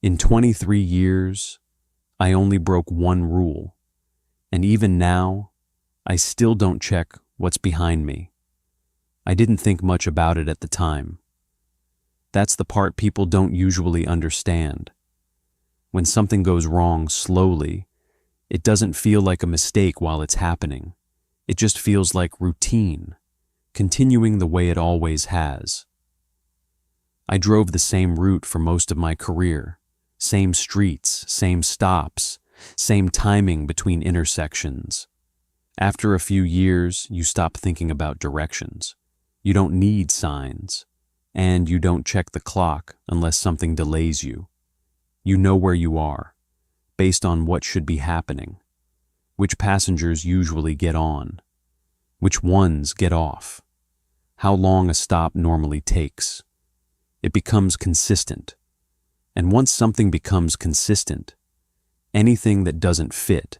In 23 years, I only broke one rule, and even now, I still don't check what's behind me. I didn't think much about it at the time. That's the part people don't usually understand. When something goes wrong slowly, it doesn't feel like a mistake while it's happening. It just feels like routine, continuing the way it always has. I drove the same route for most of my career. Same streets, same stops, same timing between intersections. After a few years, you stop thinking about directions. You don't need signs, and you don't check the clock unless something delays you. You know where you are, based on what should be happening, which passengers usually get on, which ones get off, how long a stop normally takes. It becomes consistent. And once something becomes consistent, anything that doesn't fit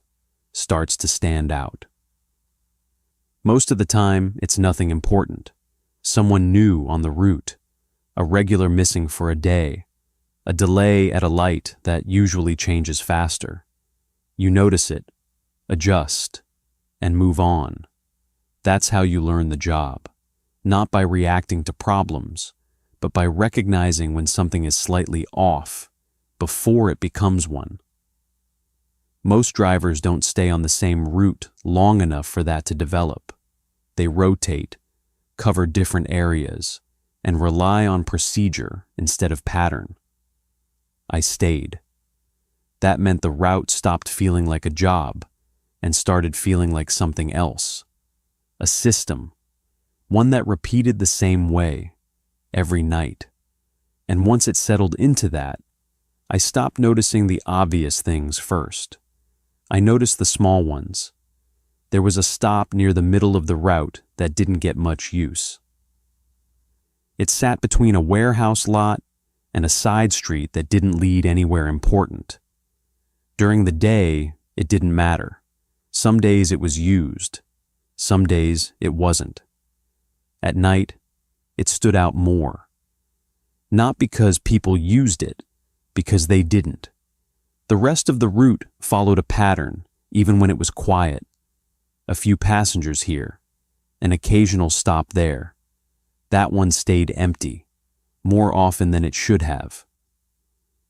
starts to stand out. Most of the time, it's nothing important. Someone new on the route, a regular missing for a day, a delay at a light that usually changes faster. You notice it, adjust, and move on. That's how you learn the job, not by reacting to problems, but by recognizing when something is slightly off before it becomes one. Most drivers don't stay on the same route long enough for that to develop. They rotate, cover different areas, and rely on procedure instead of pattern. I stayed. That meant the route stopped feeling like a job and started feeling like something else. A system, one that repeated the same way every night. And once it settled into that, I stopped noticing the obvious things first. I noticed the small ones. There was a stop near the middle of the route that didn't get much use. It sat between a warehouse lot and a side street that didn't lead anywhere important. During the day, it didn't matter. Some days it was used. Some days it wasn't. At night, it stood out more. Not because people used it, because they didn't. The rest of the route followed a pattern, even when it was quiet. A few passengers here, an occasional stop there. That one stayed empty, more often than it should have.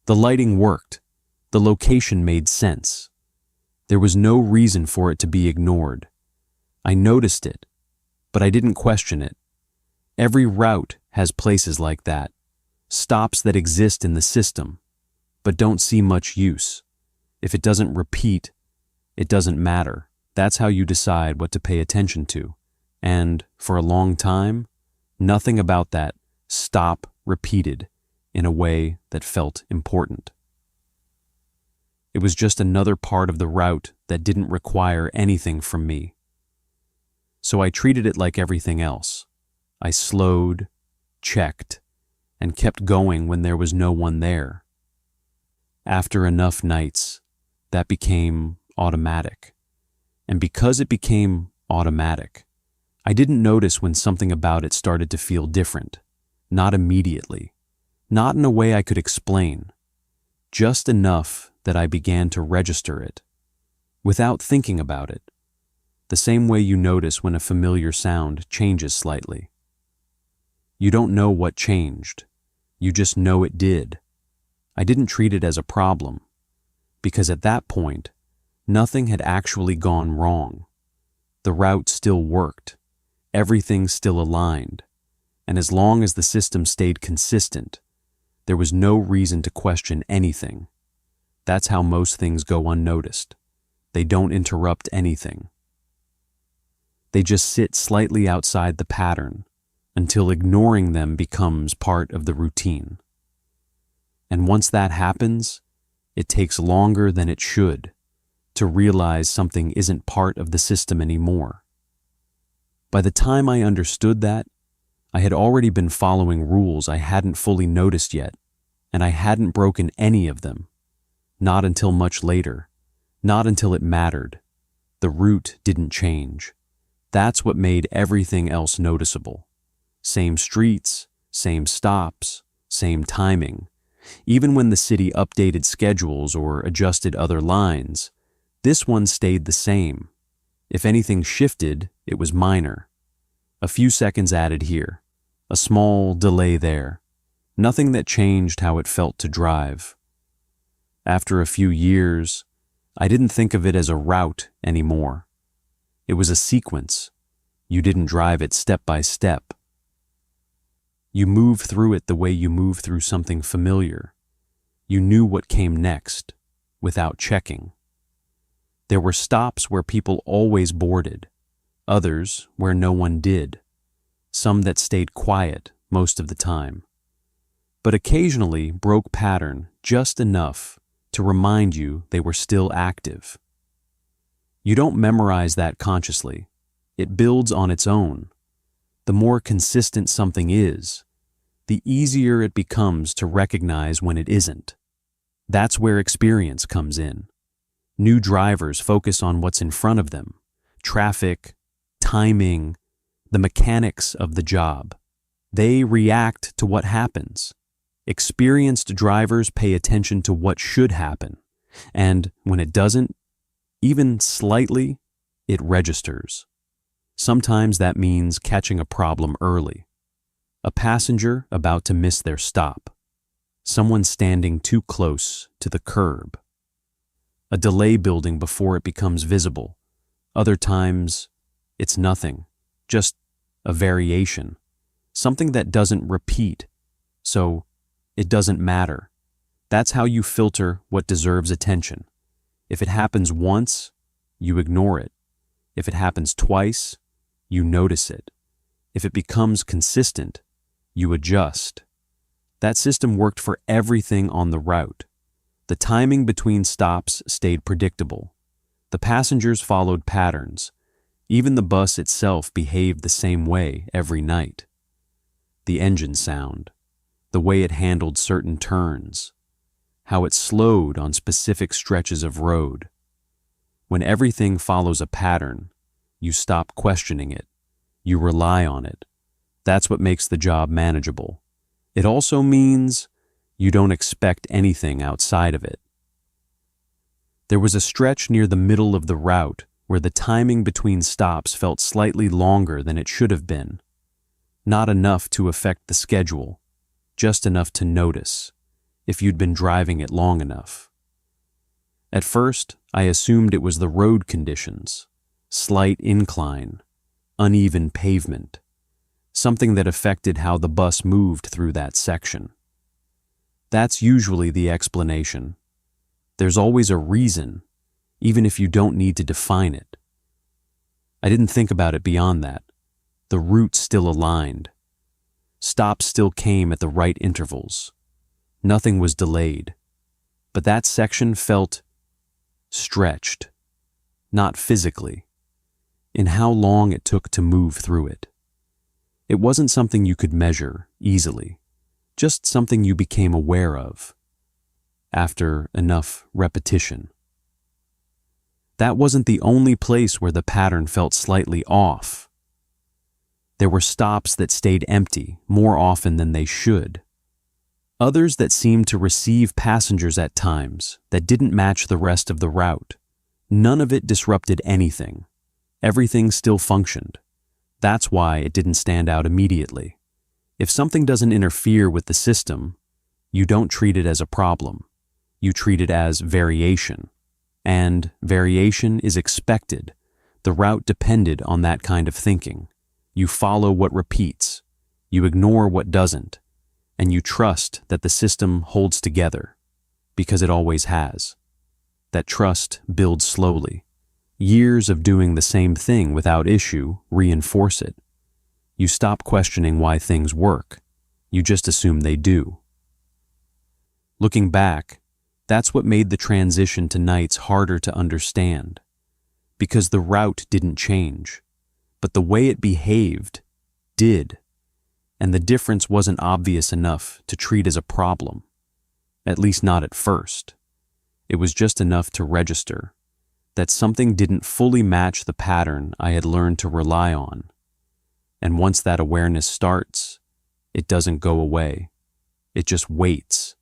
The lighting worked. The location made sense. There was no reason for it to be ignored. I noticed it, but I didn't question it. Every route has places like that, stops that exist in the system, but don't see much use. If it doesn't repeat, it doesn't matter. That's how you decide what to pay attention to. And for a long time, nothing about that stop repeated in a way that felt important. It was just another part of the route that didn't require anything from me. So I treated it like everything else. I slowed, checked, and kept going when there was no one there. After enough nights, that became automatic. And because it became automatic, I didn't notice when something about it started to feel different. Not immediately. Not in a way I could explain. Just enough that I began to register it, without thinking about it. The same way you notice when a familiar sound changes slightly. You don't know what changed. You just know it did. I didn't treat it as a problem, because at that point, nothing had actually gone wrong. The route still worked. Everything still aligned. And as long as the system stayed consistent, there was no reason to question anything. That's how most things go unnoticed. They don't interrupt anything. They just sit slightly outside the pattern, until ignoring them becomes part of the routine. And once that happens, it takes longer than it should to realize something isn't part of the system anymore. By the time I understood that, I had already been following rules I hadn't fully noticed yet, and I hadn't broken any of them. Not until much later, not until it mattered. The route didn't change. That's what made everything else noticeable. Same streets, same stops, same timing, Even when the city updated schedules or adjusted other lines, this one stayed the same. If anything shifted, it was minor. A few seconds added here, a small delay there. Nothing that changed how it felt to drive. After a few years, I didn't think of it as a route anymore. It was a sequence. You didn't drive it step by step. You moved through it the way you move through something familiar. You knew what came next, without checking. There were stops where people always boarded, others where no one did, some that stayed quiet most of the time, but occasionally broke pattern just enough to remind you they were still active. You don't memorize that consciously. It builds on its own. The more consistent something is, the easier it becomes to recognize when it isn't. That's where experience comes in. New drivers focus on what's in front of them, traffic, timing, the mechanics of the job. They react to what happens. Experienced drivers pay attention to what should happen, and when it doesn't, even slightly, it registers. Sometimes that means catching a problem early. A passenger about to miss their stop. Someone standing too close to the curb. A delay building before it becomes visible. Other times, it's nothing, just a variation, something that doesn't repeat, so it doesn't matter. That's how you filter what deserves attention. If it happens once, you ignore it. If it happens twice, you notice it. If it becomes consistent, you adjust. That system worked for everything on the route. The timing between stops stayed predictable. The passengers followed patterns. Even the bus itself behaved the same way every night. The engine sound, the way it handled certain turns, how it slowed on specific stretches of road. When everything follows a pattern, you stop questioning it. You rely on it. That's what makes the job manageable. It also means you don't expect anything outside of it. There was a stretch near the middle of the route where the timing between stops felt slightly longer than it should have been. Not enough to affect the schedule, just enough to notice, if you'd been driving it long enough. At first, I assumed it was the road conditions, slight incline, uneven pavement, something that affected how the bus moved through that section. That's usually the explanation. There's always a reason, even if you don't need to define it. I didn't think about it beyond that. The route still aligned. Stops still came at the right intervals. Nothing was delayed. But that section felt stretched, not physically, in how long it took to move through it. It wasn't something you could measure easily, just something you became aware of after enough repetition. That wasn't the only place where the pattern felt slightly off. There were stops that stayed empty more often than they should. Others that seemed to receive passengers at times that didn't match the rest of the route. None of it disrupted anything. Everything still functioned. That's why it didn't stand out immediately. If something doesn't interfere with the system, you don't treat it as a problem. You treat it as variation. And variation is expected. The route depended on that kind of thinking. You follow what repeats. You ignore what doesn't. And you trust that the system holds together, because it always has. That trust builds slowly. Years of doing the same thing without issue reinforce it. You stop questioning why things work. You just assume they do. Looking back, that's what made the transition to nights harder to understand. Because the route didn't change, but the way it behaved did. And the difference wasn't obvious enough to treat as a problem. At least not at first. It was just enough to register that something didn't fully match the pattern I had learned to rely on. And once that awareness starts, it doesn't go away. It just waits.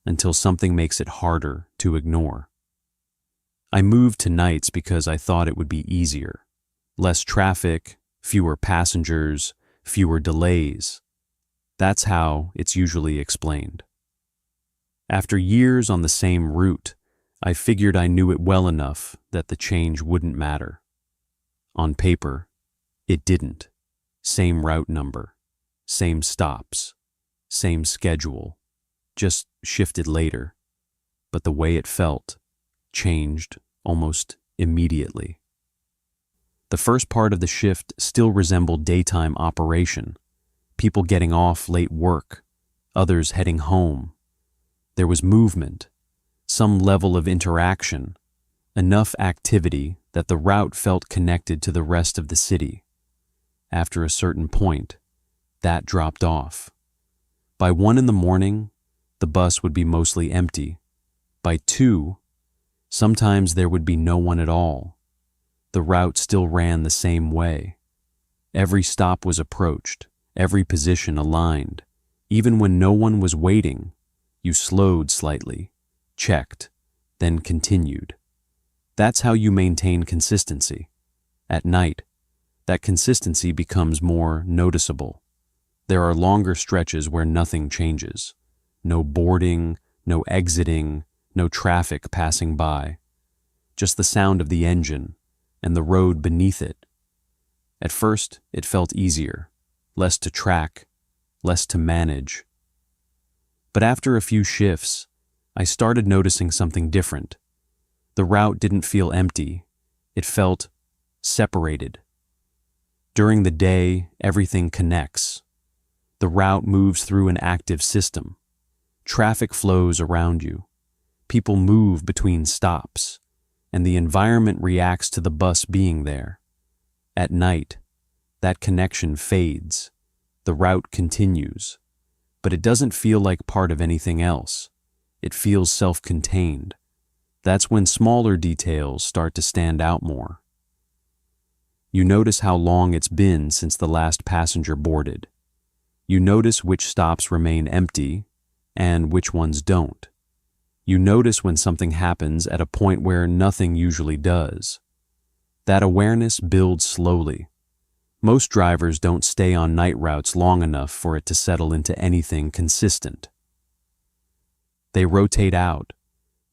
until something makes it harder to ignore. I moved to nights because I thought it would be easier. Less traffic, fewer passengers, fewer delays. That's how it's usually explained. After years on the same route, I figured I knew it well enough that the change wouldn't matter. On paper, it didn't. Same route number, same stops, same schedule, just shifted later. But the way it felt changed almost immediately. The first part of the shift still resembled daytime operation. People getting off late work, others heading home. There was movement, some level of interaction, enough activity that the route felt connected to the rest of the city. After a certain point, that dropped off. By 1 in the morning, the bus would be mostly empty. By 2, sometimes there would be no one at all. The route still ran the same way. Every stop was approached, every position aligned. Even when no one was waiting, you slowed slightly, checked, then continued. That's how you maintain consistency. At night, that consistency becomes more noticeable. There are longer stretches where nothing changes. No boarding, no exiting, no traffic passing by. Just the sound of the engine and the road beneath it. At first, it felt easier, less to track, less to manage. But after a few shifts, I started noticing something different. The route didn't feel empty. It felt separated. During the day, everything connects. The route moves through an active system. Traffic flows around you. People move between stops, and the environment reacts to the bus being there. At night, that connection fades. The route continues, but it doesn't feel like part of anything else. It feels self-contained. That's when smaller details start to stand out more. You notice how long it's been since the last passenger boarded. You notice which stops remain empty and which ones don't. You notice when something happens at a point where nothing usually does. That awareness builds slowly. Most drivers don't stay on night routes long enough for it to settle into anything consistent. They rotate out,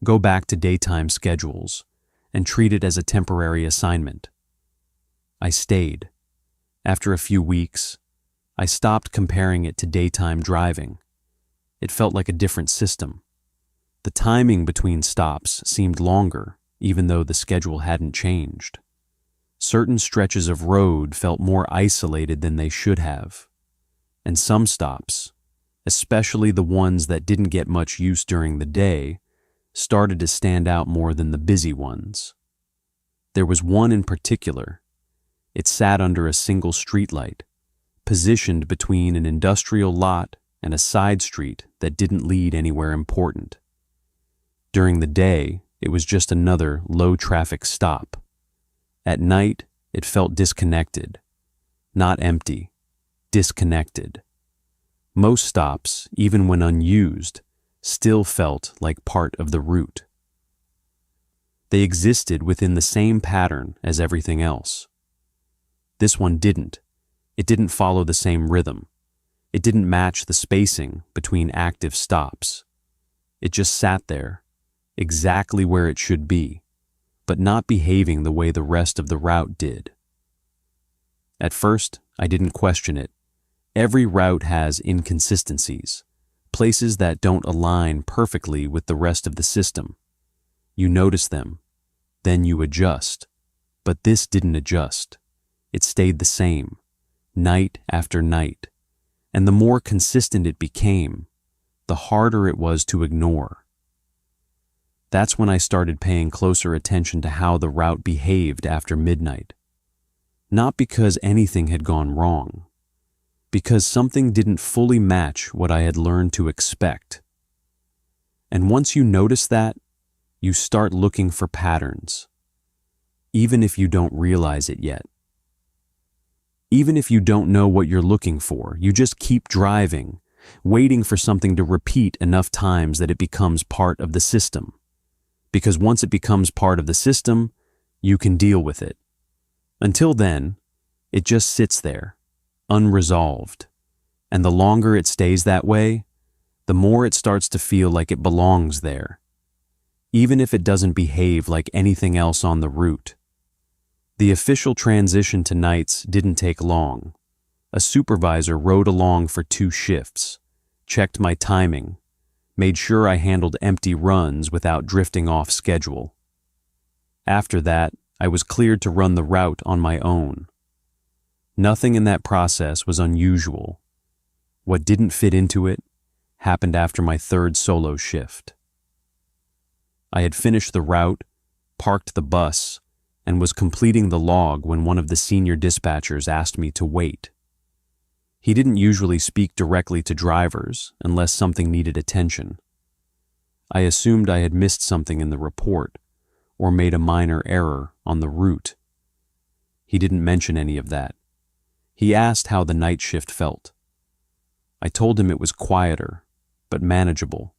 go back to daytime schedules, and treat it as a temporary assignment. I stayed. After a few weeks, I stopped comparing it to daytime driving. It felt like a different system. The timing between stops seemed longer, even though the schedule hadn't changed. Certain stretches of road felt more isolated than they should have. And some stops, especially the ones that didn't get much use during the day, started to stand out more than the busy ones. There was one in particular. It sat under a single streetlight, positioned between an industrial lot and a side street that didn't lead anywhere important. During the day, it was just another low-traffic stop. At night, it felt disconnected. Not empty, disconnected. Most stops, even when unused, still felt like part of the route. They existed within the same pattern as everything else. This one didn't. It didn't follow the same rhythm. It didn't match the spacing between active stops. It just sat there, exactly where it should be, but not behaving the way the rest of the route did. At first, I didn't question it. Every route has inconsistencies, places that don't align perfectly with the rest of the system. You notice them, then you adjust. But this didn't adjust. It stayed the same, night after night. And the more consistent it became, the harder it was to ignore. That's when I started paying closer attention to how the route behaved after midnight. Not because anything had gone wrong, because something didn't fully match what I had learned to expect. And once you notice that, you start looking for patterns, even if you don't realize it yet. Even if you don't know what you're looking for, you just keep driving, waiting for something to repeat enough times that it becomes part of the system. Because once it becomes part of the system, you can deal with it. Until then, it just sits there, unresolved. And the longer it stays that way, the more it starts to feel like it belongs there, even if it doesn't behave like anything else on the route. The official transition to nights didn't take long. A supervisor rode along for 2 shifts, checked my timing, made sure I handled empty runs without drifting off schedule. After that, I was cleared to run the route on my own. Nothing in that process was unusual. What didn't fit into it happened after my 3rd solo shift. I had finished the route, parked the bus, and was completing the log when one of the senior dispatchers asked me to wait. He didn't usually speak directly to drivers unless something needed attention. I assumed I had missed something in the report or made a minor error on the route. He didn't mention any of that. He asked how the night shift felt. I told him it was quieter, but manageable.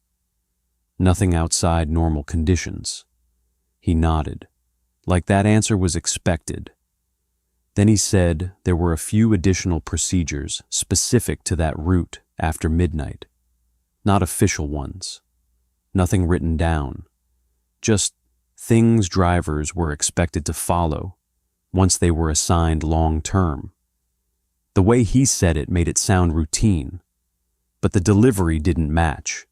Nothing outside normal conditions. He nodded, like that answer was expected. Then he said there were a few additional procedures specific to that route after midnight. Not official ones. Nothing written down. Just things drivers were expected to follow once they were assigned long-term. The way he said it made it sound routine, but the delivery didn't match.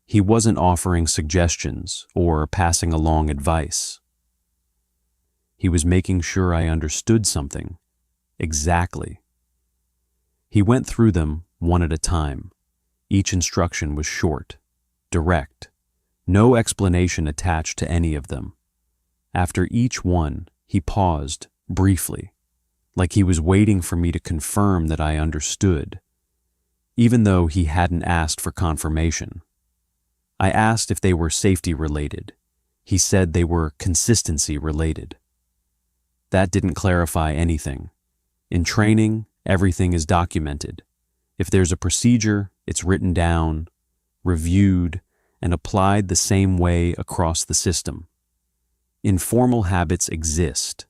He wasn't offering suggestions or passing along advice. He was making sure I understood something. Exactly. He went through them one at a time. Each instruction was short, direct, no explanation attached to any of them. After each one, he paused briefly, like he was waiting for me to confirm that I understood, even though he hadn't asked for confirmation. I asked if they were safety-related. He said they were consistency-related. That didn't clarify anything. In training, everything is documented. If there's a procedure, it's written down, reviewed, and applied the same way across the system. Informal habits exist,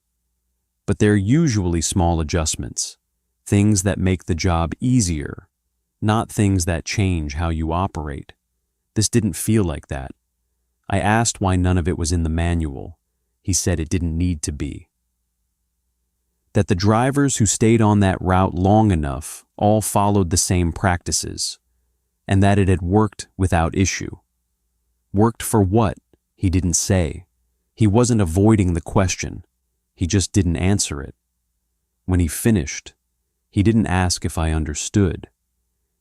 but they're usually small adjustments, things that make the job easier, not things that change how you operate. This didn't feel like that. I asked why none of it was in the manual. He said it didn't need to be. That the drivers who stayed on that route long enough all followed the same practices, and that it had worked without issue. Worked for what? He didn't say. He wasn't avoiding the question. He just didn't answer it. When he finished, he didn't ask if I understood.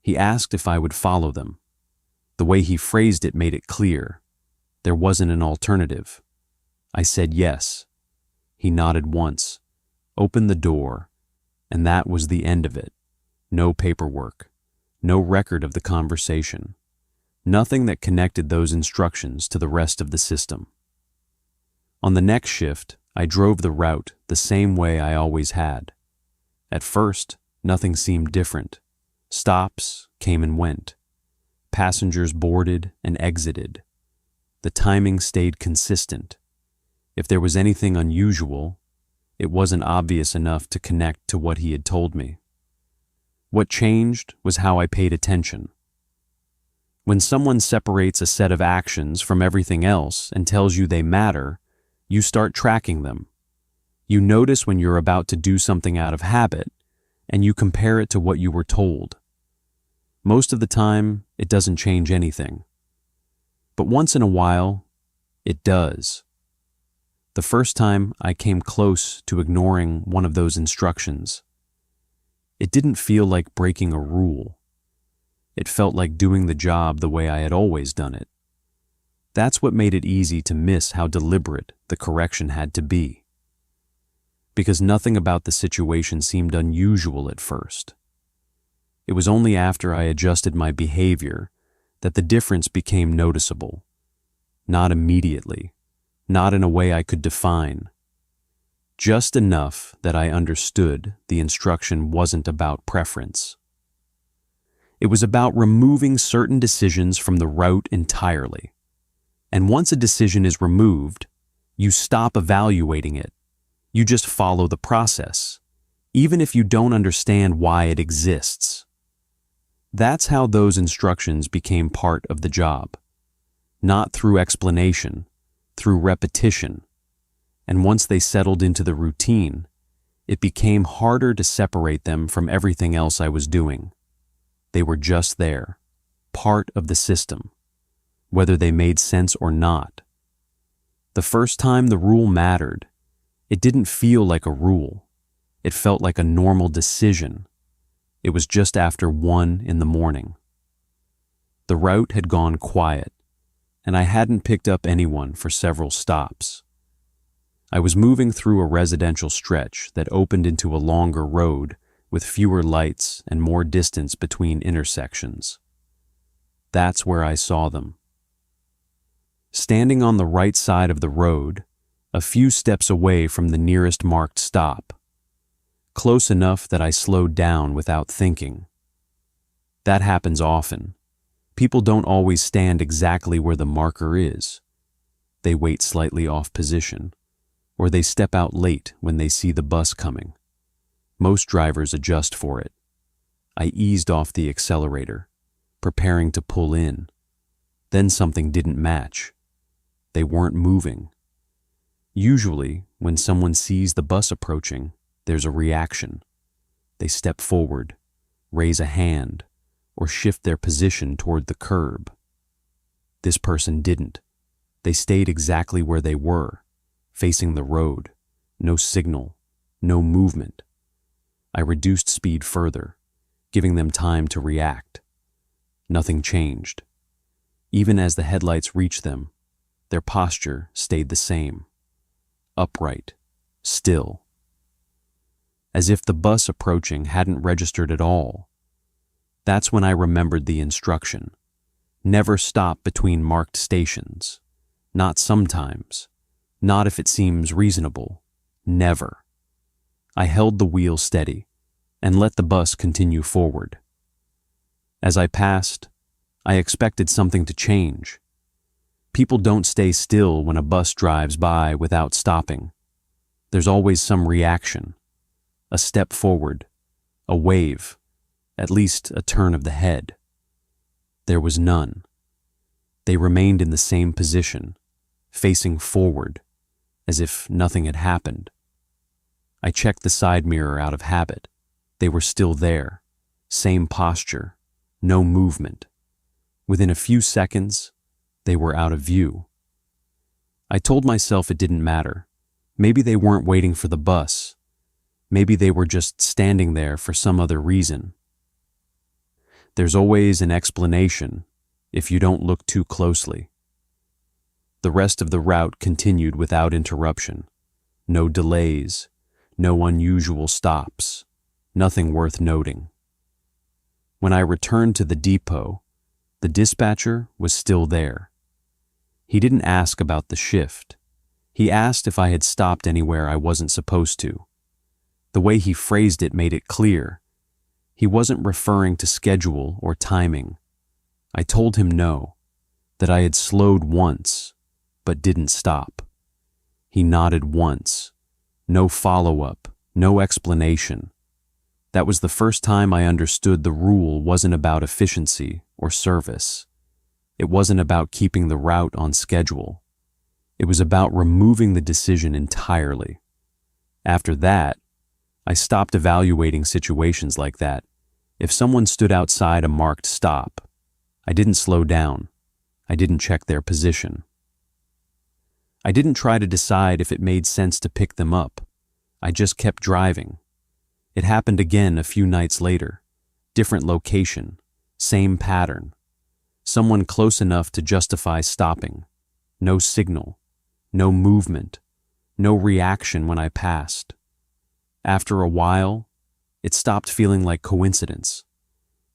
He asked if I would follow them. The way he phrased it made it clear. There wasn't an alternative. I said yes. He nodded once, opened the door, and that was the end of it. No paperwork, no record of the conversation, nothing that connected those instructions to the rest of the system. On the next shift, I drove the route the same way I always had. At first, nothing seemed different. Stops came and went. Passengers boarded and exited. The timing stayed consistent. If there was anything unusual, it wasn't obvious enough to connect to what he had told me. What changed was how I paid attention. When someone separates a set of actions from everything else and tells you they matter, you start tracking them. You notice when you're about to do something out of habit, and you compare it to what you were told. Most of the time, it doesn't change anything. But once in a while, it does. The first time I came close to ignoring one of those instructions, it didn't feel like breaking a rule. It felt like doing the job the way I had always done it. That's what made it easy to miss how deliberate the correction had to be. Because nothing about the situation seemed unusual at first. It was only after I adjusted my behavior that the difference became noticeable. Not immediately, not in a way I could define. Just enough that I understood the instruction wasn't about preference. It was about removing certain decisions from the route entirely. And once a decision is removed, you stop evaluating it. You just follow the process, even if you don't understand why it exists. That's how those instructions became part of the job. Not through explanation, through repetition. And once they settled into the routine, it became harder to separate them from everything else I was doing. They were just there, part of the system, whether they made sense or not. The first time the rule mattered, it didn't feel like a rule. It felt like a normal decision. It was just after 1 in the morning. The route had gone quiet, and I hadn't picked up anyone for several stops. I was moving through a residential stretch that opened into a longer road with fewer lights and more distance between intersections. That's where I saw them. Standing on the right side of the road, a few steps away from the nearest marked stop. Close enough that I slowed down without thinking. That happens often. People don't always stand exactly where the marker is. They wait slightly off position, or they step out late when they see the bus coming. Most drivers adjust for it. I eased off the accelerator, preparing to pull in. Then something didn't match. They weren't moving. Usually, when someone sees the bus approaching, there's a reaction. They step forward, raise a hand, or shift their position toward the curb. This person didn't. They stayed exactly where they were, facing the road. No signal, no movement. I reduced speed further, giving them time to react. Nothing changed. Even as the headlights reached them, their posture stayed the same. Upright, still. As if the bus approaching hadn't registered at all. That's when I remembered the instruction. Never stop between marked stations. Not sometimes. Not if it seems reasonable. Never. I held the wheel steady and let the bus continue forward. As I passed, I expected something to change. People don't stay still when a bus drives by without stopping. There's always some reaction. A step forward, a wave, at least a turn of the head. There was none. They remained in the same position, facing forward, as if nothing had happened. I checked the side mirror out of habit. They were still there, same posture, no movement. Within a few seconds, they were out of view. I told myself it didn't matter. Maybe they weren't waiting for the bus. Maybe they were just standing there for some other reason. There's always an explanation if you don't look too closely. The rest of the route continued without interruption. No delays, no unusual stops, nothing worth noting. When I returned to the depot, the dispatcher was still there. He didn't ask about the shift. He asked if I had stopped anywhere I wasn't supposed to. The way he phrased it made it clear. He wasn't referring to schedule or timing. I told him no, that I had slowed once, but didn't stop. He nodded once. No follow-up, no explanation. That was the first time I understood the rule wasn't about efficiency or service. It wasn't about keeping the route on schedule. It was about removing the decision entirely. After that, I stopped evaluating situations like that. If someone stood outside a marked stop, I didn't slow down. I didn't check their position. I didn't try to decide if it made sense to pick them up. I just kept driving. It happened again a few nights later. Different location, same pattern. Someone close enough to justify stopping. No signal, no movement, no reaction when I passed. After a while, it stopped feeling like coincidence.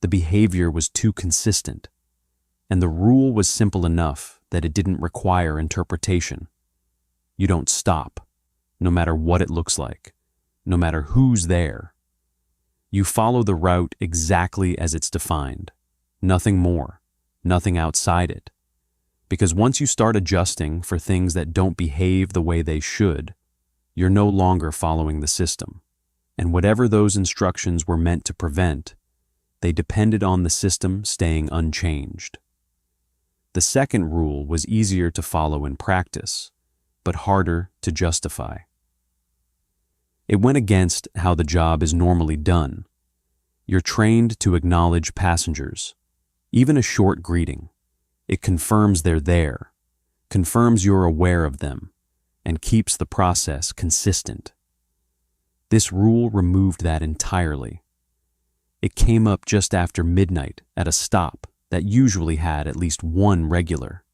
The behavior was too consistent, and the rule was simple enough that it didn't require interpretation. You don't stop, no matter what it looks like, no matter who's there. You follow the route exactly as it's defined. nothing more, nothing outside it. Because once you start adjusting for things that don't behave the way they should, you're no longer following the system. And whatever those instructions were meant to prevent, they depended on the system staying unchanged. The second rule was easier to follow in practice, but harder to justify. It went against how the job is normally done. You're trained to acknowledge passengers, even a short greeting. It confirms they're there, confirms you're aware of them, and keeps the process consistent. This rule removed that entirely. It came up just after midnight at a stop that usually had at least one regular.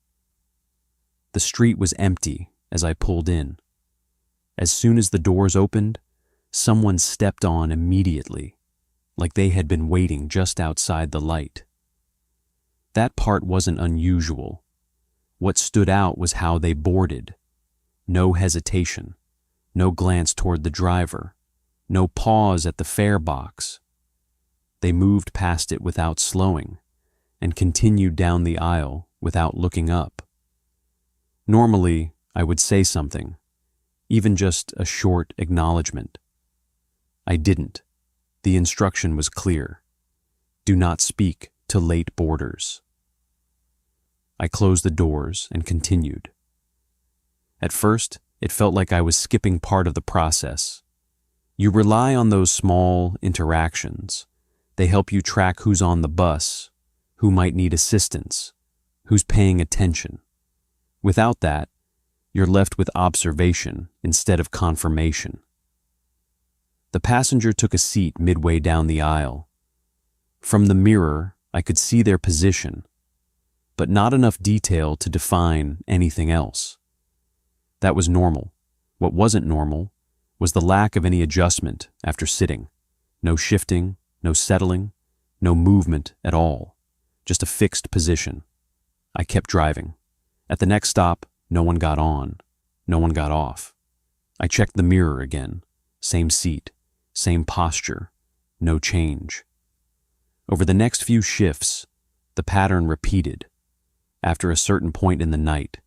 The street was empty as I pulled in. As soon as the doors opened, someone stepped on immediately, like they had been waiting just outside the light. That part wasn't unusual. What stood out was how they boarded. No hesitation, no glance toward the driver, no pause at the fare box. They moved past it without slowing and continued down the aisle without looking up. Normally, I would say something, even just a short acknowledgement. I didn't. The instruction was clear. Do not speak to late boarders. I closed the doors and continued. At first, it felt like I was skipping part of the process. You rely on those small interactions. They help you track who's on the bus, who might need assistance, who's paying attention. Without that, you're left with observation instead of confirmation. The passenger took a seat midway down the aisle. From the mirror, I could see their position, but not enough detail to define anything else. That was normal. What wasn't normal was the lack of any adjustment after sitting. No shifting, no settling, no movement at all. Just a fixed position. I kept driving. At the next stop, no one got on. No one got off. I checked the mirror again. Same seat, same posture, no change. Over the next few shifts, the pattern repeated. After a certain point in the night,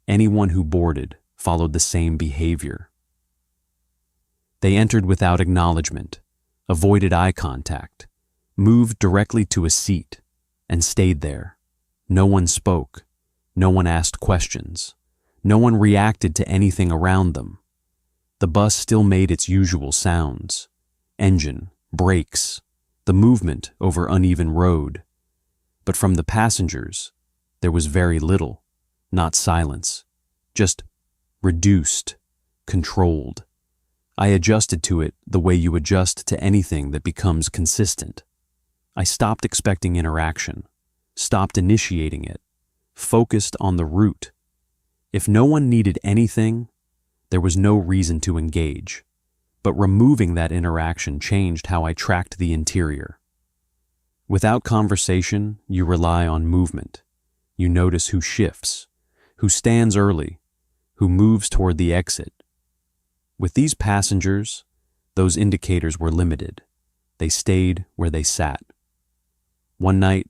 anyone who boarded followed the same behavior. They entered without acknowledgement, avoided eye contact, moved directly to a seat, and stayed there. No one spoke. No one asked questions. No one reacted to anything around them. The bus still made its usual sounds. Engine, brakes, the movement over uneven road. But from the passengers, there was very little, not silence, just reduced, controlled. I adjusted to it the way you adjust to anything that becomes consistent. I stopped expecting interaction, stopped initiating it, focused on the route. If no one needed anything, there was no reason to engage. But removing that interaction changed how I tracked the interior. Without conversation, you rely on movement. You notice who shifts, who stands early, who moves toward the exit. With these passengers, those indicators were limited. They stayed where they sat. One night,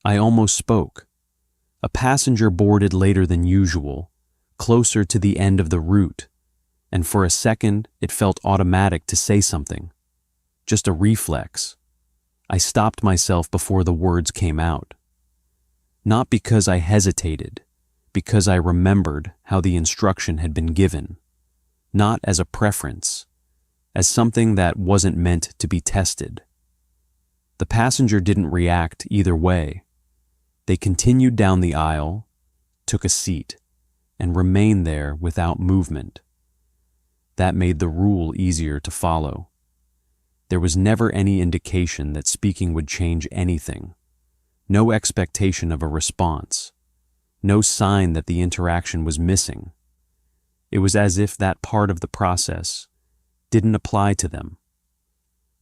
I almost spoke. A passenger boarded later than usual, closer to the end of the route, and for a second it felt automatic to say something. Just a reflex. I stopped myself before the words came out. Not because I hesitated, because I remembered how the instruction had been given. Not as a preference, as something that wasn't meant to be tested. The passenger didn't react either way. They continued down the aisle, took a seat, and remained there without movement. That made the rule easier to follow. There was never any indication that speaking would change anything. No expectation of a response. No sign that the interaction was missing. It was as if that part of the process didn't apply to them.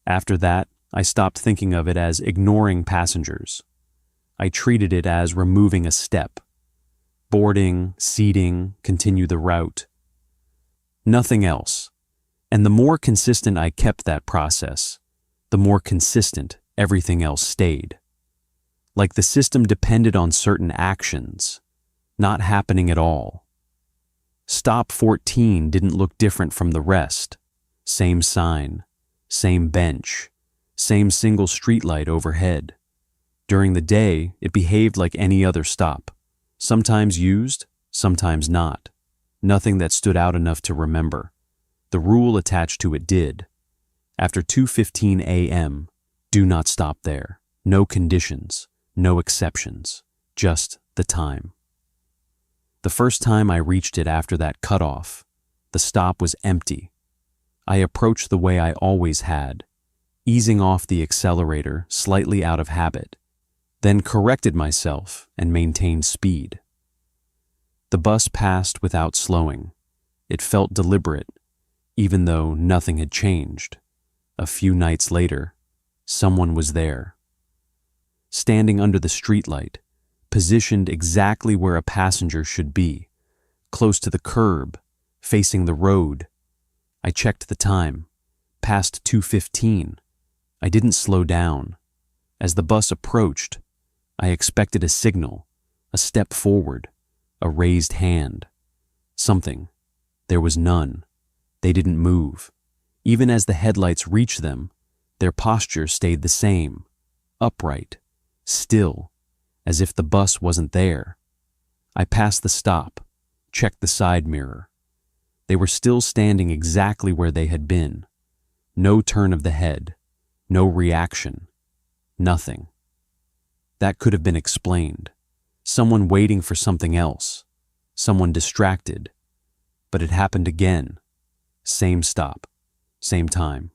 After that, I stopped thinking of it as ignoring passengers. I treated it as removing a step. Boarding, seating, continue the route. Nothing else. And the more consistent I kept that process, the more consistent everything else stayed. Like the system depended on certain actions, not happening at all. Stop 14 didn't look different from the rest. Same sign, same bench, same single streetlight overhead. During the day, it behaved like any other stop. Sometimes used, sometimes not. Nothing that stood out enough to remember. The rule attached to it did. After 2:15 a.m., do not stop there. No conditions, no exceptions, just the time. The first time I reached it after that cutoff, the stop was empty. I approached the way I always had, easing off the accelerator slightly out of habit, then corrected myself and maintained speed. The bus passed without slowing. It felt deliberate, even though nothing had changed. A few nights later, someone was there. Standing under the streetlight, positioned exactly where a passenger should be, close to the curb, facing the road. I checked the time, past 2:15. I didn't slow down. As the bus approached, I expected a signal, a step forward, a raised hand. Something. There was none. They didn't move. Even as the headlights reached them, their posture stayed the same, upright, still, as if the bus wasn't there. I passed the stop, checked the side mirror. They were still standing exactly where they had been. No turn of the head, no reaction, nothing. That could have been explained. Someone waiting for something else, someone distracted. But it happened again. Same stop, same time,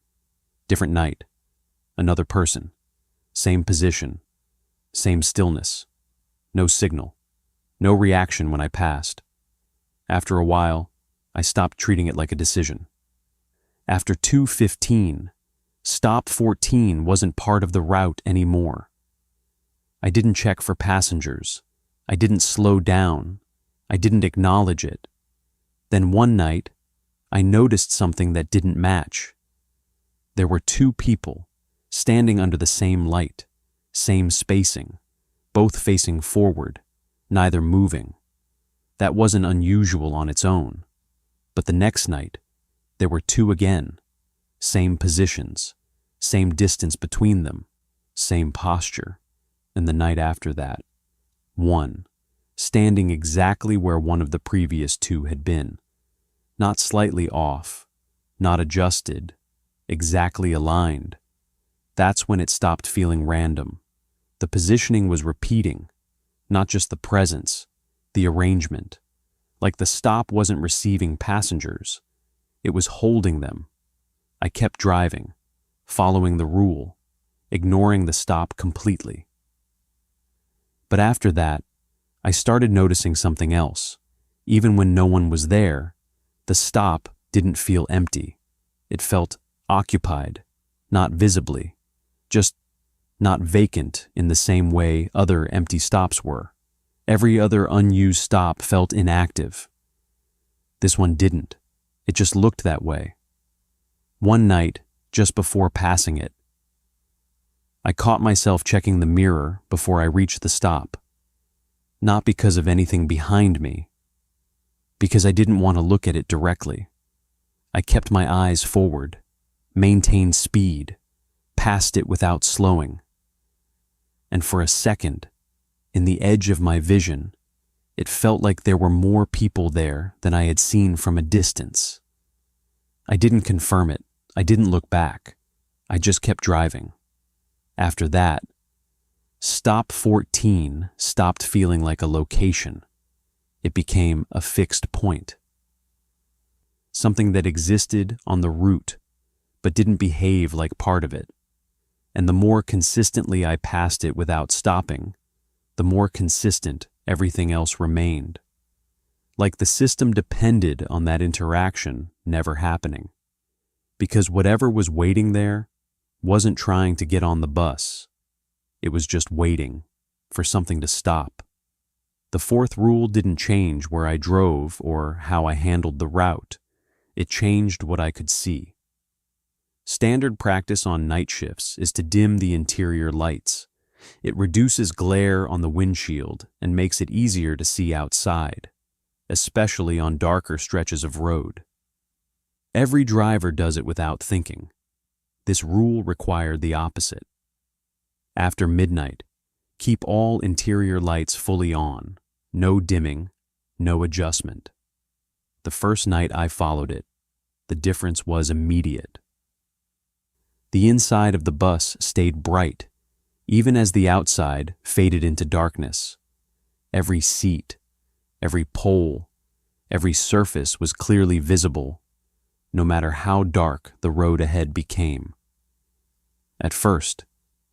different night, another person, same position, same stillness, no signal, no reaction when I passed. After a while, I stopped treating it like a decision. After 2:15, stop 14 wasn't part of the route anymore. I didn't check for passengers. I didn't slow down. I didn't acknowledge it. Then one night, I noticed something that didn't match. There were two people standing under the same light, same spacing, both facing forward, neither moving. That wasn't unusual on its own. But the next night, there were two again, same positions, same distance between them, same posture. And the night after that, one, standing exactly where one of the previous two had been. Not slightly off, not adjusted, exactly aligned. That's when it stopped feeling random. The positioning was repeating, not just the presence, the arrangement. Like the stop wasn't receiving passengers, it was holding them. I kept driving, following the rule, ignoring the stop completely. But after that, I started noticing something else. Even when no one was there, the stop didn't feel empty. It felt occupied, not visibly, just not vacant in the same way other empty stops were. Every other unused stop felt inactive. This one didn't. It just looked that way. One night, just before passing it, I caught myself checking the mirror before I reached the stop. Not because of anything behind me, because I didn't want to look at it directly. I kept my eyes forward, maintained speed, passed it without slowing. And for a second, in the edge of my vision, it felt like there were more people there than I had seen from a distance. I didn't confirm it. I didn't look back. I just kept driving. After that, stop 14 stopped feeling like a location. It became a fixed point. Something that existed on the route, but didn't behave like part of it. And the more consistently I passed it without stopping, the more consistent everything else remained. Like the system depended on that interaction never happening. Because whatever was waiting there wasn't trying to get on the bus. It was just waiting for something to stop. The fourth rule didn't change where I drove or how I handled the route. It changed what I could see. Standard practice on night shifts is to dim the interior lights, It reduces glare on the windshield and makes it easier to see outside, especially on darker stretches of road. Every driver does it without thinking. This rule required the opposite. After midnight, keep all interior lights fully on, no dimming, no adjustment. The first night I followed it, the difference was immediate. The inside of the bus stayed bright, even as the outside faded into darkness. Every seat, every pole, every surface was clearly visible, no matter how dark the road ahead became. At first,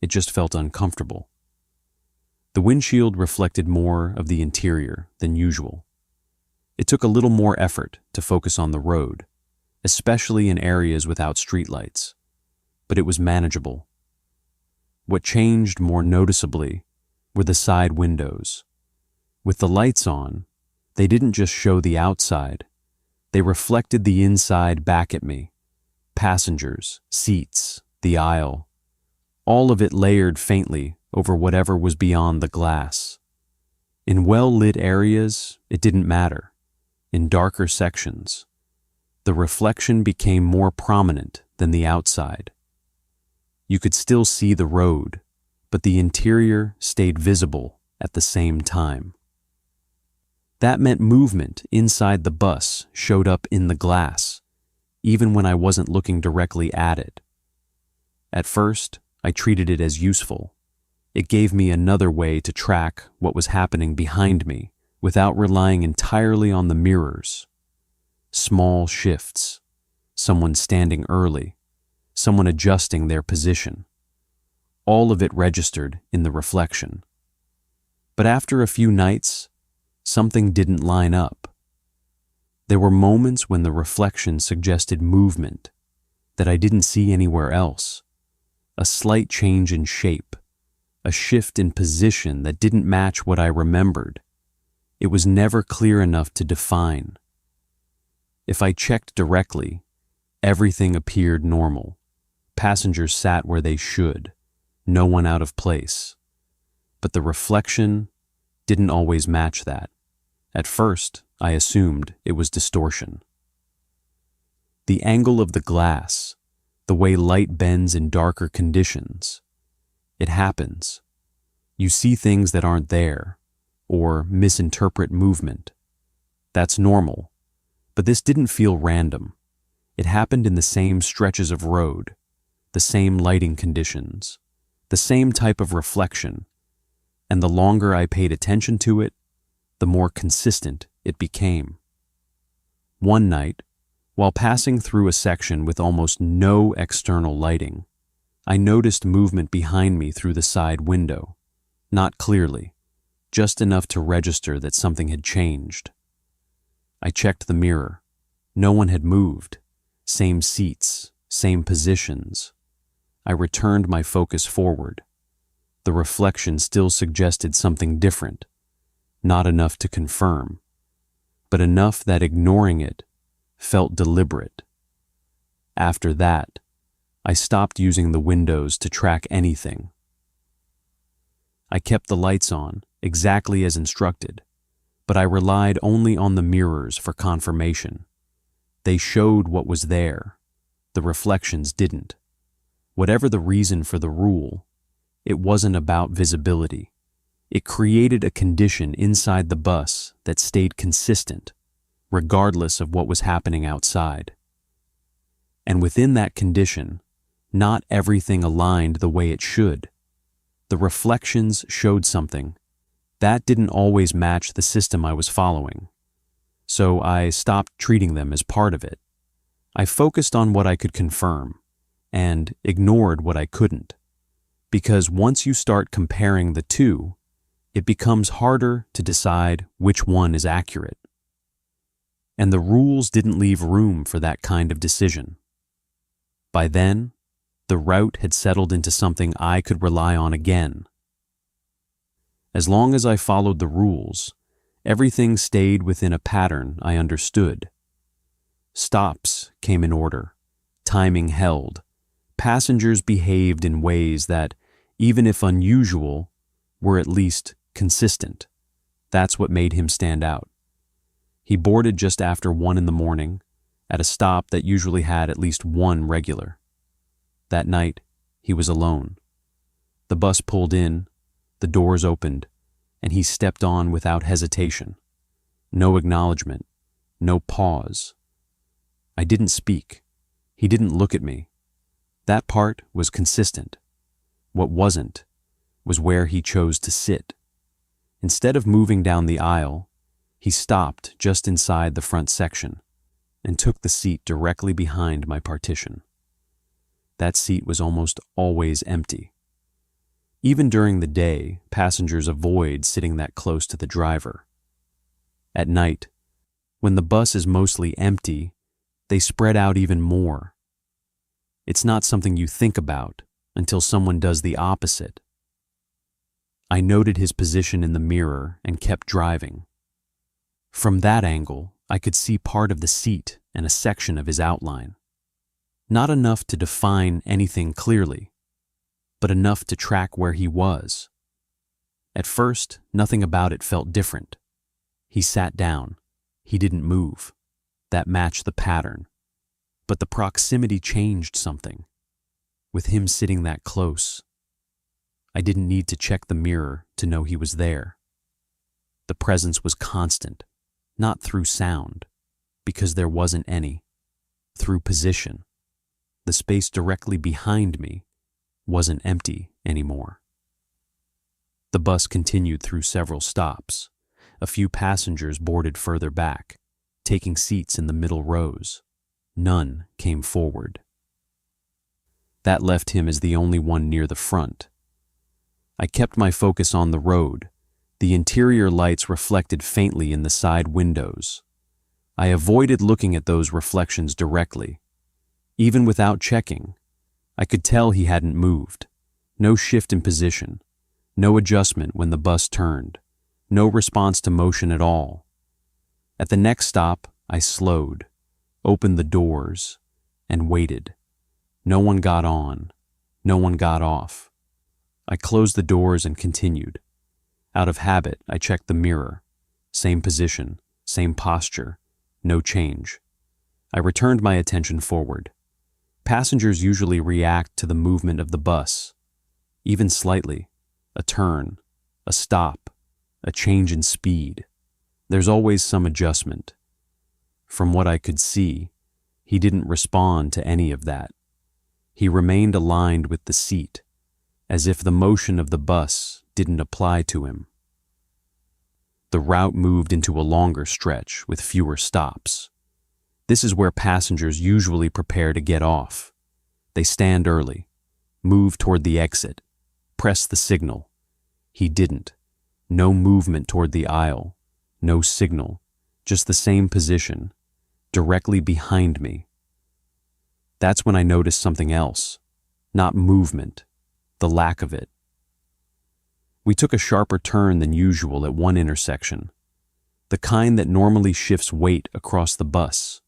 it just felt uncomfortable. The windshield reflected more of the interior than usual. It took a little more effort to focus on the road, especially in areas without streetlights, but it was manageable. What changed more noticeably were the side windows. With the lights on, they didn't just show the outside, they reflected the inside back at me. Passengers, seats, the aisle, all of it layered faintly over whatever was beyond the glass. In well-lit areas, it didn't matter. In darker sections, the reflection became more prominent than the outside. You could still see the road, but the interior stayed visible at the same time. That meant movement inside the bus showed up in the glass, even when I wasn't looking directly at it. At first, I treated it as useful. It gave me another way to track what was happening behind me without relying entirely on the mirrors. Small shifts, someone standing early, someone adjusting their position. All of it registered in the reflection. But after a few nights, something didn't line up. There were moments when the reflection suggested movement that I didn't see anywhere else. A slight change in shape, a shift in position that didn't match what I remembered. It was never clear enough to define. If I checked directly, everything appeared normal. Passengers sat where they should, no one out of place. But the reflection didn't always match that. At first, I assumed it was distortion. The angle of the glass, the way light bends in darker conditions. It happens. You see things that aren't there, or misinterpret movement. That's normal, but this didn't feel random. It happened in the same stretches of road, the same lighting conditions, the same type of reflection, and the longer I paid attention to it, the more consistent it became. One night, while passing through a section with almost no external lighting, I noticed movement behind me through the side window. Not clearly, just enough to register that something had changed. I checked the mirror. No one had moved. Same seats, same positions. I returned my focus forward. The reflection still suggested something different. Not enough to confirm, but enough that ignoring it felt deliberate. After that, I stopped using the windows to track anything. I kept the lights on, exactly as instructed, but I relied only on the mirrors for confirmation. They showed what was there. The reflections didn't. Whatever the reason for the rule, it wasn't about visibility. It created a condition inside the bus that stayed consistent, regardless of what was happening outside. And within that condition, not everything aligned the way it should. The reflections showed something. That didn't always match the system I was following. So I stopped treating them as part of it. I focused on what I could confirm and ignored what I couldn't. Because once you start comparing the two, it becomes harder to decide which one is accurate. And the rules didn't leave room for that kind of decision. By then, the route had settled into something I could rely on again. As long as I followed the rules, everything stayed within a pattern I understood. Stops came in order, timing held, passengers behaved in ways that, even if unusual, were at least consistent. That's what made him stand out. He boarded just after 1 in the morning, at a stop that usually had at least one regular. That night, he was alone. The bus pulled in, the doors opened, and he stepped on without hesitation. No acknowledgement, no pause. I didn't speak. He didn't look at me. That part was consistent. What wasn't was where he chose to sit. Instead of moving down the aisle, he stopped just inside the front section and took the seat directly behind my partition. That seat was almost always empty. Even during the day, passengers avoid sitting that close to the driver. At night, when the bus is mostly empty, they spread out even more. It's not something you think about until someone does the opposite. I noted his position in the mirror and kept driving. From that angle, I could see part of the seat and a section of his outline. Not enough to define anything clearly, but enough to track where he was. At first, nothing about it felt different. He sat down. He didn't move. That matched the pattern. But the proximity changed something. With him sitting that close, I didn't need to check the mirror to know he was there. The presence was constant, not through sound, because there wasn't any. Through position. The space directly behind me wasn't empty anymore. The bus continued through several stops. A few passengers boarded further back, taking seats in the middle rows. None came forward. That left him as the only one near the front. I kept my focus on the road. The interior lights reflected faintly in the side windows. I avoided looking at those reflections directly. Even without checking, I could tell he hadn't moved. No shift in position, no adjustment when the bus turned, no response to motion at all. At the next stop, I slowed, opened the doors, and waited. No one got on, no one got off. I closed the doors and continued. Out of habit, I checked the mirror. Same position, same posture, no change. I returned my attention forward. Passengers usually react to the movement of the bus, even slightly. A turn, a stop, a change in speed. There's always some adjustment. From what I could see, he didn't respond to any of that. He remained aligned with the seat, as if the motion of the bus didn't apply to him. The route moved into a longer stretch with fewer stops. This is where passengers usually prepare to get off. They stand early, move toward the exit, press the signal. He didn't. No movement toward the aisle, no signal, just the same position, directly behind me. That's when I noticed something else, not movement, the lack of it. We took a sharper turn than usual at one intersection, the kind that normally shifts weight across the bus.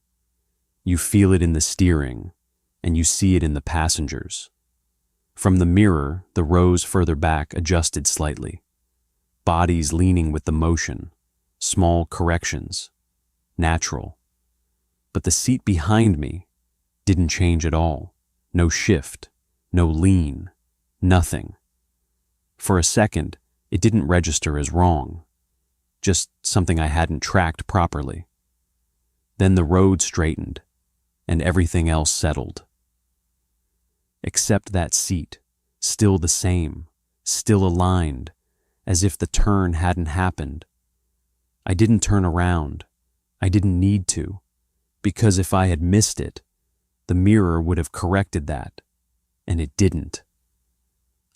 You feel it in the steering, and you see it in the passengers. From the mirror, the rows further back adjusted slightly, bodies leaning with the motion, small corrections, natural. But the seat behind me didn't change at all. No shift, no lean, nothing. For a second, it didn't register as wrong, just something I hadn't tracked properly. Then the road straightened, and everything else settled. Except that seat, still the same, still aligned, as if the turn hadn't happened. I didn't turn around. I didn't need to, because if I had missed it, the mirror would have corrected that, and it didn't.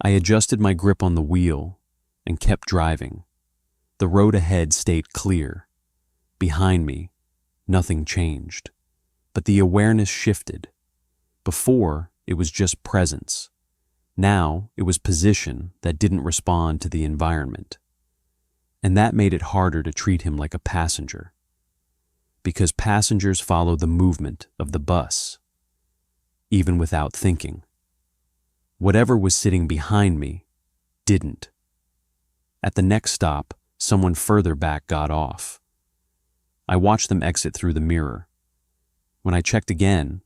I adjusted my grip on the wheel and kept driving. The road ahead stayed clear. Behind me, nothing changed, but the awareness shifted. Before, it was just presence. Now, it was position that didn't respond to the environment. And that made it harder to treat him like a passenger. Because passengers follow the movement of the bus, even without thinking. Whatever was sitting behind me didn't. At the next stop, someone further back got off. I watched them exit through the mirror. When I checked again,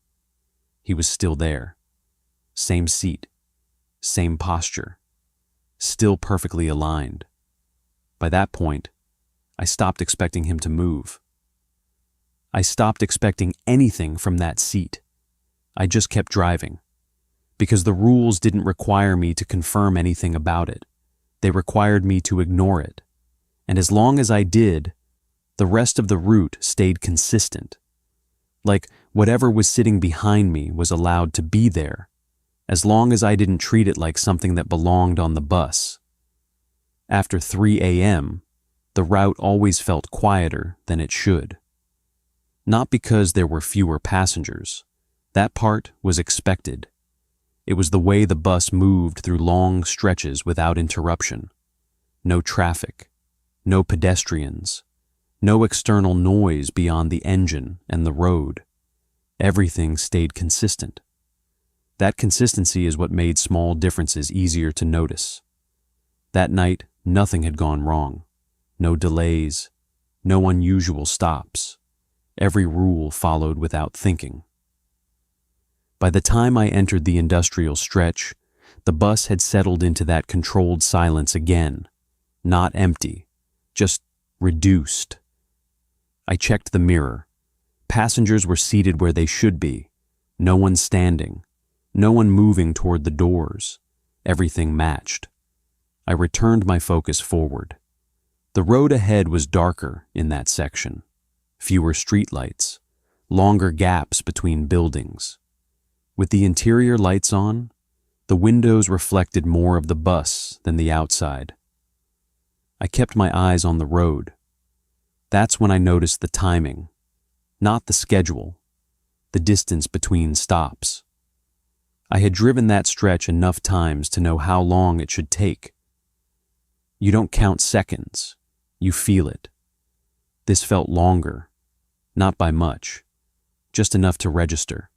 he was still there. Same seat, same posture, still perfectly aligned. By that point, I stopped expecting him to move. I stopped expecting anything from that seat. I just kept driving, because the rules didn't require me to confirm anything about it. They required me to ignore it. And as long as I did, the rest of the route stayed consistent. Like whatever was sitting behind me was allowed to be there, as long as I didn't treat it like something that belonged on the bus. After 3 a.m., the route always felt quieter than it should. Not because there were fewer passengers. That part was expected. It was the way the bus moved through long stretches without interruption. No traffic, no pedestrians, no external noise beyond the engine and the road. Everything stayed consistent. That consistency is what made small differences easier to notice. That night, nothing had gone wrong. No delays, no unusual stops. Every rule followed without thinking. By the time I entered the industrial stretch, the bus had settled into that controlled silence again. Not empty, just reduced. I checked the mirror. Passengers were seated where they should be. No one standing. No one moving toward the doors. Everything matched. I returned my focus forward. The road ahead was darker in that section. Fewer streetlights. Longer gaps between buildings. With the interior lights on, the windows reflected more of the bus than the outside. I kept my eyes on the road. That's when I noticed the timing, not the schedule, the distance between stops. I had driven that stretch enough times to know how long it should take. You don't count seconds, you feel it. This felt longer, not by much, just enough to register.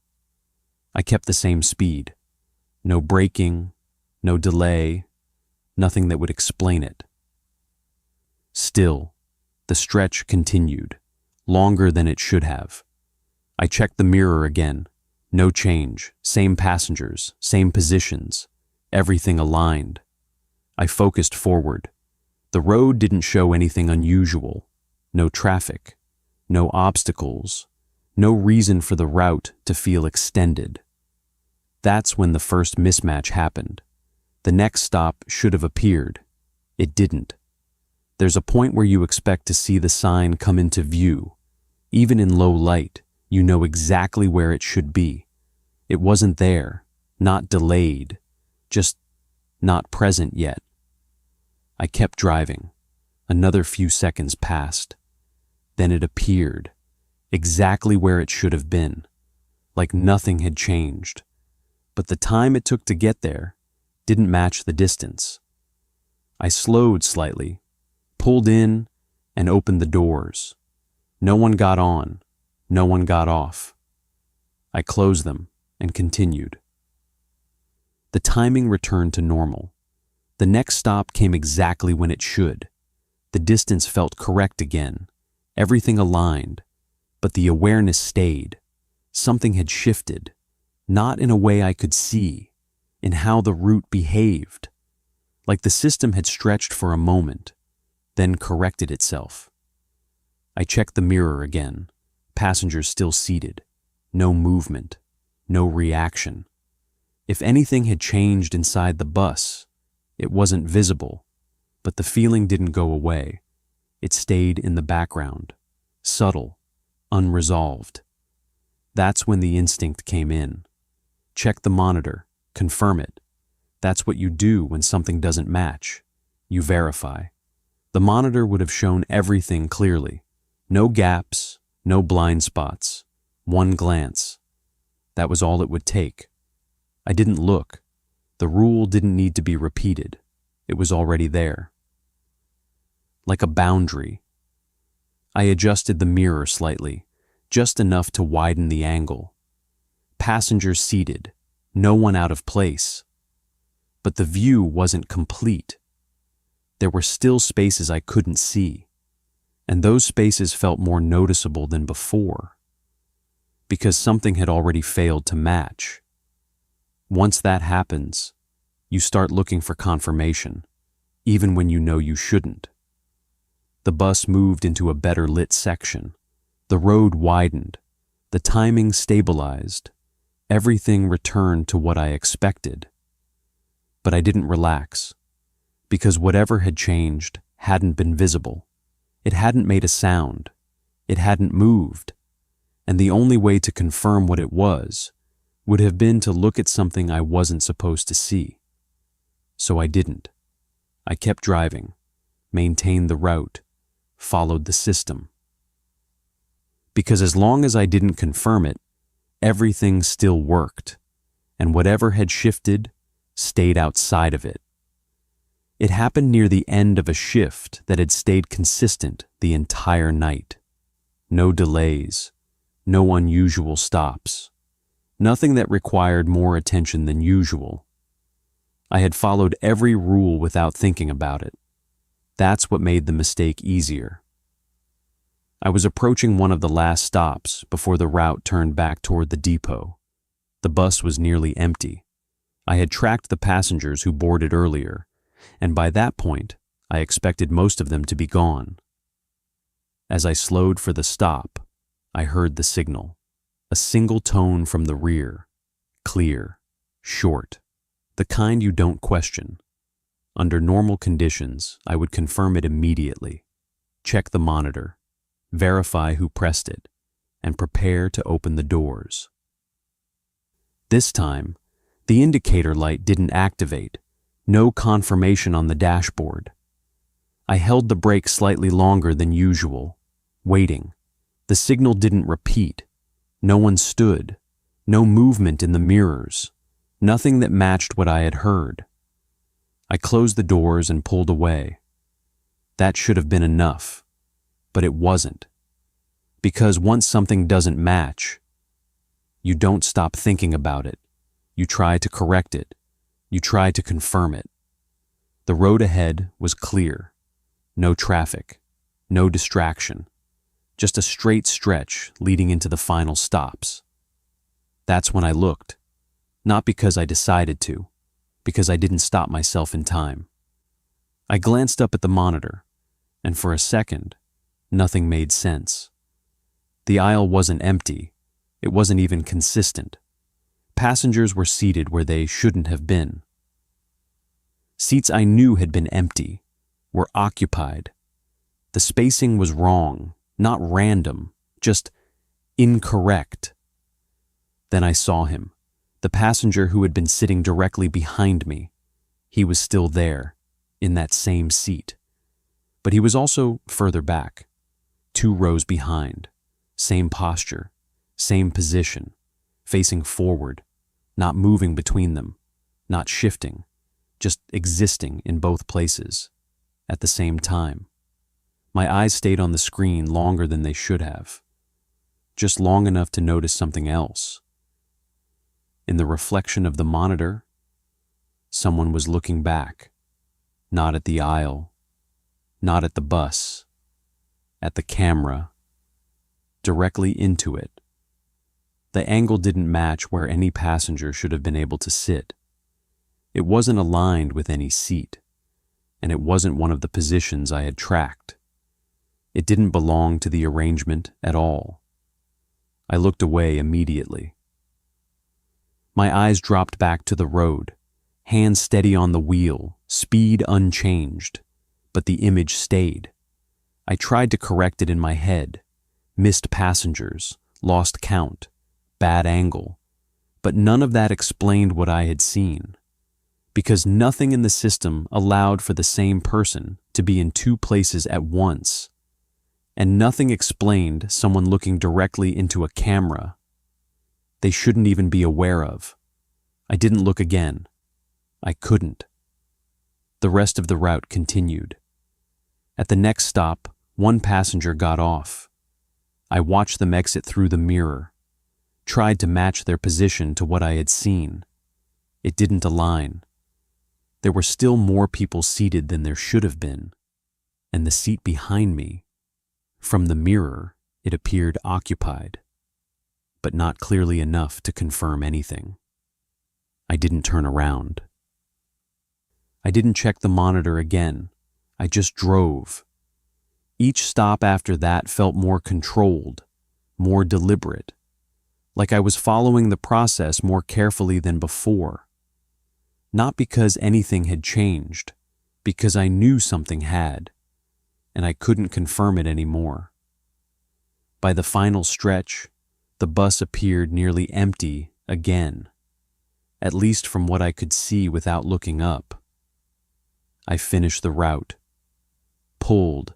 I kept the same speed. No braking, no delay, nothing that would explain it. Still, the stretch continued, longer than it should have. I checked the mirror again. No change, same passengers, same positions, everything aligned. I focused forward. The road didn't show anything unusual. No traffic, no obstacles, no reason for the route to feel extended. That's when the first mismatch happened. The next stop should have appeared. It didn't. There's a point where you expect to see the sign come into view. Even in low light, you know exactly where it should be. It wasn't there, not delayed, just not present yet. I kept driving. Another few seconds passed. Then it appeared, exactly where it should have been, like nothing had changed. But the time it took to get there didn't match the distance. I slowed slightly, pulled in, and opened the doors. No one got on, no one got off. I closed them and continued. The timing returned to normal. The next stop came exactly when it should. The distance felt correct again. Everything aligned, but the awareness stayed. Something had shifted, not in a way I could see, in how the route behaved. Like the system had stretched for a moment, then corrected itself. I checked the mirror again. Passengers still seated. No movement. No reaction. If anything had changed inside the bus, it wasn't visible, but the feeling didn't go away. It stayed in the background, subtle, unresolved. That's when the instinct came in. Check the monitor, confirm it. That's what you do when something doesn't match. You verify. The monitor would have shown everything clearly. No gaps, no blind spots. One glance. That was all it would take. I didn't look. The rule didn't need to be repeated. It was already there. Like a boundary. I adjusted the mirror slightly, just enough to widen the angle. Passengers seated, no one out of place. But the view wasn't complete. There were still spaces I couldn't see, and those spaces felt more noticeable than before, because something had already failed to match. Once that happens, you start looking for confirmation, even when you know you shouldn't. The bus moved into a better lit section. The road widened. The timing stabilized. Everything returned to what I expected. But I didn't relax, because whatever had changed hadn't been visible. It hadn't made a sound. It hadn't moved. And the only way to confirm what it was would have been to look at something I wasn't supposed to see. So I didn't. I kept driving, maintained the route, followed the system. Because as long as I didn't confirm it, everything still worked, and whatever had shifted stayed outside of it. It happened near the end of a shift that had stayed consistent the entire night. No delays, no unusual stops, nothing that required more attention than usual. I had followed every rule without thinking about it. That's what made the mistake easier. I was approaching one of the last stops before the route turned back toward the depot. The bus was nearly empty. I had tracked the passengers who boarded earlier, and by that point, I expected most of them to be gone. As I slowed for the stop, I heard the signal, a single tone from the rear, clear, short, the kind you don't question. Under normal conditions, I would confirm it immediately, check the monitor, verify who pressed it, and prepare to open the doors. This time, the indicator light didn't activate, no confirmation on the dashboard. I held the brake slightly longer than usual, waiting. The signal didn't repeat. No one stood. No movement in the mirrors. Nothing that matched what I had heard. I closed the doors and pulled away. That should have been enough, but it wasn't. Because once something doesn't match, you don't stop thinking about it. You try to correct it. You try to confirm it. The road ahead was clear. No traffic. No distraction. Just a straight stretch leading into the final stops. That's when I looked. Not because I decided to, because I didn't stop myself in time. I glanced up at the monitor, and for a second, nothing made sense. The aisle wasn't empty. It wasn't even consistent. Passengers were seated where they shouldn't have been. Seats I knew had been empty, were occupied. The spacing was wrong, not random, just incorrect. Then I saw him, the passenger who had been sitting directly behind me. He was still there, in that same seat. But he was also further back, 2 rows behind, same posture, same position, facing forward, not moving between them, not shifting, just existing in both places, at the same time. My eyes stayed on the screen longer than they should have, just long enough to notice something else. In the reflection of the monitor, someone was looking back, not at the aisle, not at the bus, at the camera, directly into it. The angle didn't match where any passenger should have been able to sit. It wasn't aligned with any seat, and it wasn't one of the positions I had tracked. It didn't belong to the arrangement at all. I looked away immediately. My eyes dropped back to the road, hands steady on the wheel, speed unchanged, but the image stayed. I tried to correct it in my head, missed passengers, lost count, bad angle, but none of that explained what I had seen, because nothing in the system allowed for the same person to be in 2 places at once, and nothing explained someone looking directly into a camera they shouldn't even be aware of. I didn't look again. I couldn't. The rest of the route continued. At the next stop, 1 passenger got off. I watched them exit through the mirror, tried to match their position to what I had seen. It didn't align. There were still more people seated than there should have been, and the seat behind me, from the mirror, it appeared occupied, but not clearly enough to confirm anything. I didn't turn around. I didn't check the monitor again. I just drove. Each stop after that felt more controlled, more deliberate, like I was following the process more carefully than before. Not because anything had changed, because I knew something had, and I couldn't confirm it anymore. By the final stretch, the bus appeared nearly empty again, at least from what I could see without looking up. I finished the route, pulled,